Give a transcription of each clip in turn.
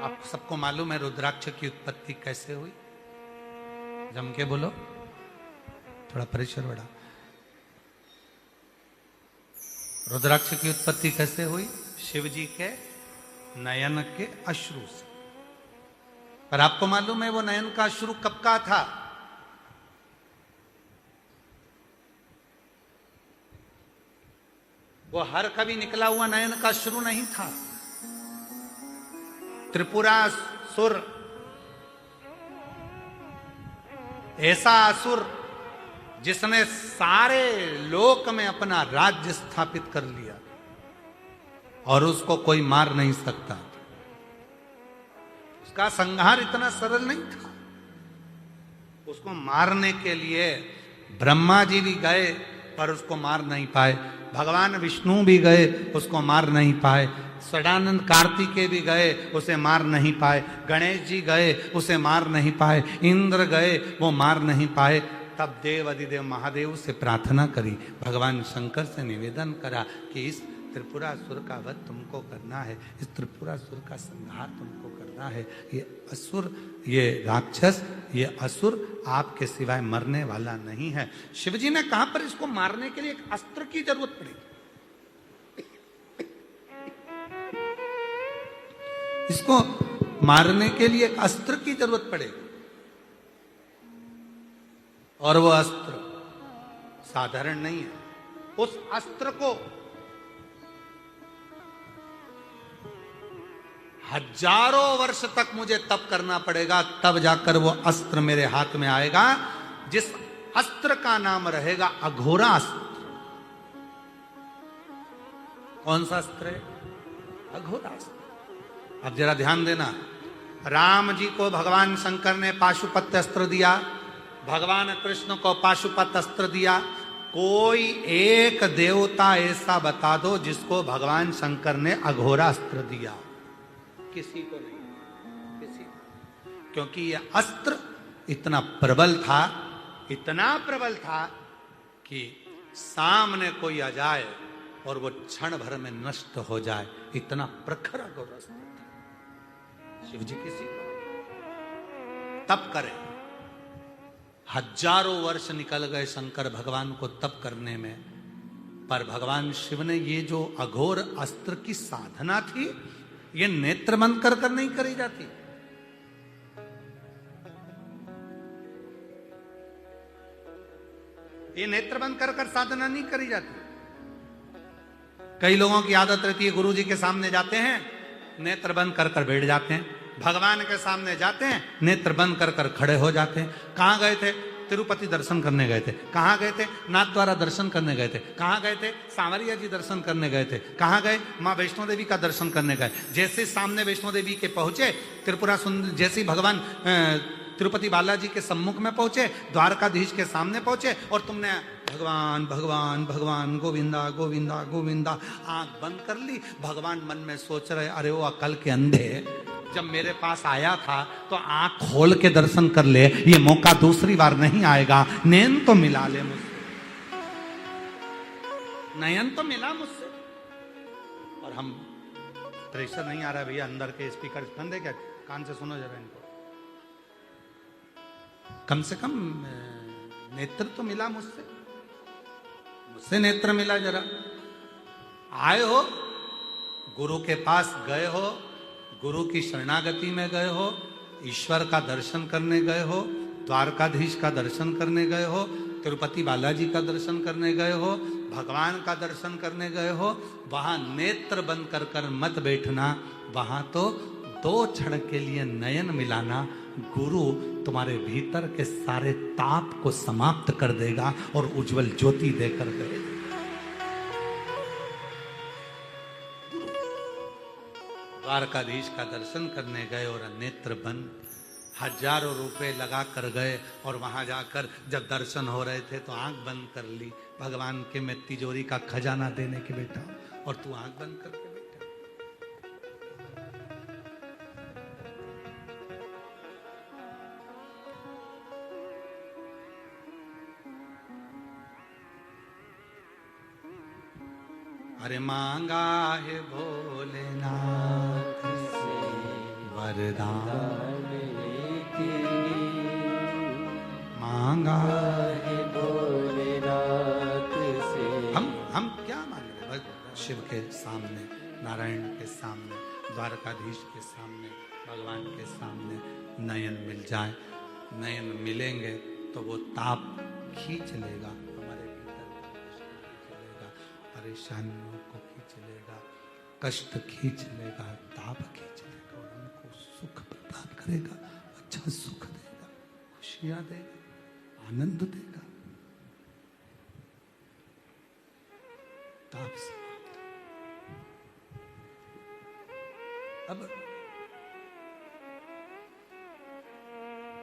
आप सबको मालूम है रुद्राक्ष की उत्पत्ति कैसे हुई? जम के बोलो, थोड़ा प्रेशर बढ़ा। रुद्राक्ष की उत्पत्ति कैसे हुई? शिव जी के नयन के अश्रु से। पर आपको मालूम है वो नयन का अश्रु कब का था? वो हर कभी निकला हुआ नयन का अश्रु नहीं था। त्रिपुरासुर, ऐसा असुर जिसने सारे लोक में अपना राज्य स्थापित कर लिया और उसको कोई मार नहीं सकता। उसका संहार इतना सरल नहीं था। उसको मारने के लिए ब्रह्मा जी भी गए पर उसको मार नहीं पाए। भगवान विष्णु भी गए, उसको मार नहीं पाए। सदानंद कार्तिकेय भी गए, उसे मार नहीं पाए। गणेश जी गए, उसे मार नहीं पाए। इंद्र गए, वो मार नहीं पाए। तब देव अधिदेव महादेव से प्रार्थना करी, भगवान शंकर से निवेदन करा कि इस त्रिपुरासुर का वध तुमको करना है, इस त्रिपुरासुर का संहार तुमको करना है। ये असुर, ये राक्षस, ये असुर आपके सिवाय मरने वाला नहीं है। शिवजी ने कहा पर इसको मारने के लिए एक अस्त्र की जरूरत पड़ेगी। इसको मारने के लिए एक अस्त्र की जरूरत पड़ेगी और वो अस्त्र साधारण नहीं है। उस अस्त्र को हजारों वर्ष तक मुझे तप करना पड़ेगा, तब जाकर वो अस्त्र मेरे हाथ में आएगा, जिस अस्त्र का नाम रहेगा अघोरा अस्त्र। कौन सा अस्त्र है? अघोरा अस्त्र। अब जरा ध्यान देना, राम जी को भगवान शंकर ने पाशुपत्य अस्त्र दिया, भगवान कृष्ण को पाशुपत अस्त्र दिया। कोई एक देवता ऐसा बता दो जिसको भगवान शंकर ने अघोरा अस्त्र दिया? किसी को नहीं, किसी को। क्योंकि यह अस्त्र इतना प्रबल था, इतना प्रबल था कि सामने कोई आ जाए और वो क्षण भर में नष्ट हो जाए, इतना प्रखर अघोरा अस्त्र था। शिव जी किसी को तप करें। हजारों वर्ष निकल गए शंकर भगवान को तप करने में, पर भगवान शिव ने ये जो अघोर अस्त्र की साधना थी, ये नेत्र बंद कर कर नहीं करी जाती। ये नेत्र बंद कर कर साधना नहीं करी जाती। कई लोगों की आदत रहती है, गुरु जी के सामने जाते हैं, नेत्र बंद कर कर बैठ जाते हैं। भगवान के सामने जाते हैं, नेत्र बंद कर कर खड़े हो जाते हैं। कहां गए थे? तिरुपति दर्शन करने गए थे। कहां गए थे? नाथद्वारा दर्शन करने गए थे। कहां गए थे? सांवरिया जी दर्शन करने गए थे। कहां गए? मां वैष्णो देवी का दर्शन करने गए। जैसे सामने वैष्णो देवी के पहुंचे, त्रिपुरा सुंदर, जैसे भगवान तिरुपति बालाजी के सम्मुख में पहुंचे, द्वारकाधीश के सामने पहुंचे और तुमने भगवान भगवान भगवान गोविंदा गोविंदा गोविंदा आंख बंद कर ली। भगवान मन में सोच रहे, अरे वो अकल के अंधे, जब मेरे पास आया था तो आंख खोल के दर्शन कर ले, ये मौका दूसरी बार नहीं आएगा। नयन तो मिला ले मुझसे, नयन तो मिला मुझसे। और हम प्रेशर नहीं आ रहा भैया, अंदर के स्पीकर बंद है क्या? कान से सुनो जरा इनको। कम से कम नेत्र तो मिला मुझसे, मुझसे नेत्र मिला। जरा आए हो, गुरु के पास गए हो, गुरु की शरणागति में गए हो, ईश्वर का दर्शन करने गए हो, द्वारकाधीश का दर्शन करने गए हो, तिरुपति बालाजी का दर्शन करने गए हो, भगवान का दर्शन करने गए हो, वहां नेत्र बंद कर कर मत बैठना। वहां तो दो क्षण के लिए नयन मिलाना, गुरु तुम्हारे भीतर के सारे ताप को समाप्त कर देगा और उज्जवल ज्योति देकर गए। द्वारकाधीश का दर्शन करने गए और नेत्र बंद, हजारों रुपए लगा कर गए और वहां जाकर जब दर्शन हो रहे थे तो आंख बंद कर ली। भगवान के मैं तिजोरी का खजाना देने के बैठा और तू आंख बंद करके बैठा। अरे मांगा है भोलेनाथ से वरदान मांगा है भोलेनाथ से। हम क्या मांग रहे हैं? शिव के सामने, नारायण के सामने, द्वारकाधीश के सामने, भगवान के सामने नयन मिल जाए। नयन मिलेंगे तो वो ताप खींच लेगा, हमारे भीतर खींच लेगा, परेशानियों को खींच लेगा, कष्ट खींच लेगा, ताप खींच लेगा और हमको सुख प्रदान करेगा। अच्छा सुख देगा, खुशियां देगा, आनंद देगा। ताप समाप्त। अब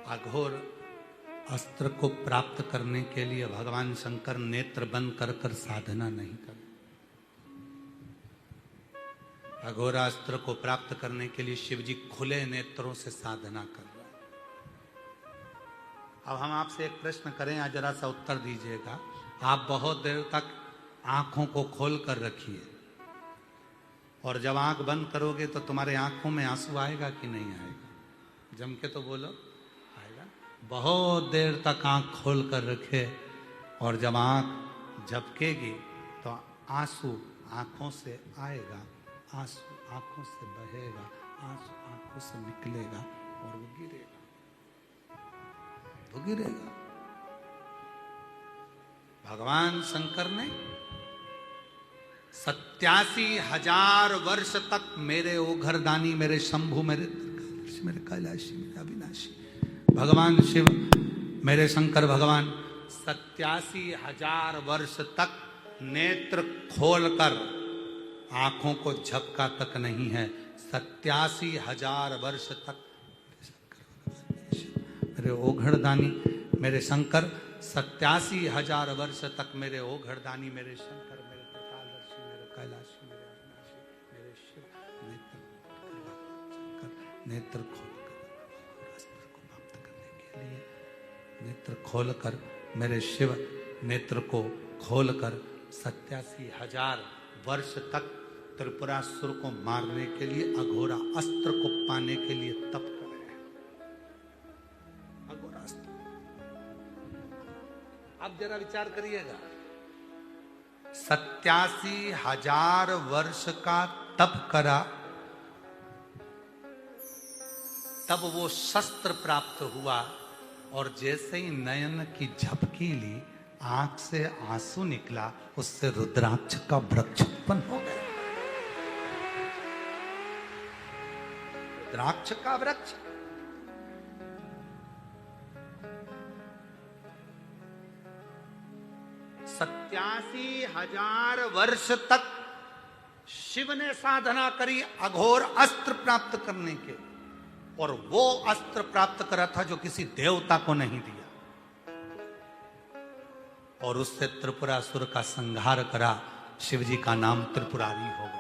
अघोर अस्त्र को प्राप्त करने के लिए भगवान शंकर नेत्र बंद कर कर साधना नहीं कर। अघोरास्त्र को प्राप्त करने के लिए शिव जी खुले नेत्रों से साधना कर रहे हैं। अब हम आपसे एक प्रश्न करें, आज जरा सा उत्तर दीजिएगा। आप बहुत देर तक आंखों को खोल कर रखिए और जब आंख बंद करोगे तो तुम्हारे आंखों में आंसू आएगा कि नहीं आएगा? जम के तो बोलो, आएगा। बहुत देर तक आंख खोल कर रखे और जब आंख झपकेगी तो आंसू आंखों से आएगा, आंसू आंखों से बहेगा, आंसू आंखों से निकलेगा और वो गिरेगा, वो गिरेगा। भगवान शंकर ने 87,000 वर्ष तक मेरे ओघरदानी, मेरे शंभु, मेरे त्रिकालदर्शी, मेरे कैलाशी, मेरे अविनाशी भगवान शिव, मेरे शंकर भगवान 87,000 वर्ष तक नेत्र खोलकर, आंखों को झपका तक नहीं है। 87,000 वर्ष तक मेरे ओघड़दानी, मेरे शंकर 87,000 वर्ष तक मेरे ओघड़दानी, मेरे शंकर, मेरे त्रिकालदर्शी, मेरे कैलाशी, मेरे अविनाशी, मेरे शिव नेत्र खोलकर अस्त्र को प्राप्त करने के लिए, नेत्र खोलकर, मेरे शिव नेत्र को खोलकर 87,000 वर्ष तक त्रिपुरासुर को मारने के लिए, अघोरा अस्त्र को पाने के लिए तप कर रहे हैं। अघोरा अस्त्र। अब जरा विचार करिएगा, 87,000 वर्ष का तप करा, तब वो शस्त्र प्राप्त हुआ और जैसे ही नयन की झपकी ली, आंख से आंसू निकला, उससे रुद्राक्ष का वृक्ष उत्पन्न हो गया। रुद्राक्ष का वृक्ष। सत्यासी 87,000 वर्ष तक शिव ने साधना करी अघोर अस्त्र प्राप्त करने के, और वो अस्त्र प्राप्त करा था जो किसी देवता को नहीं दिया, और उससे त्रिपुरासुर का संहार करा। शिव जी का नाम त्रिपुरारी हो गया।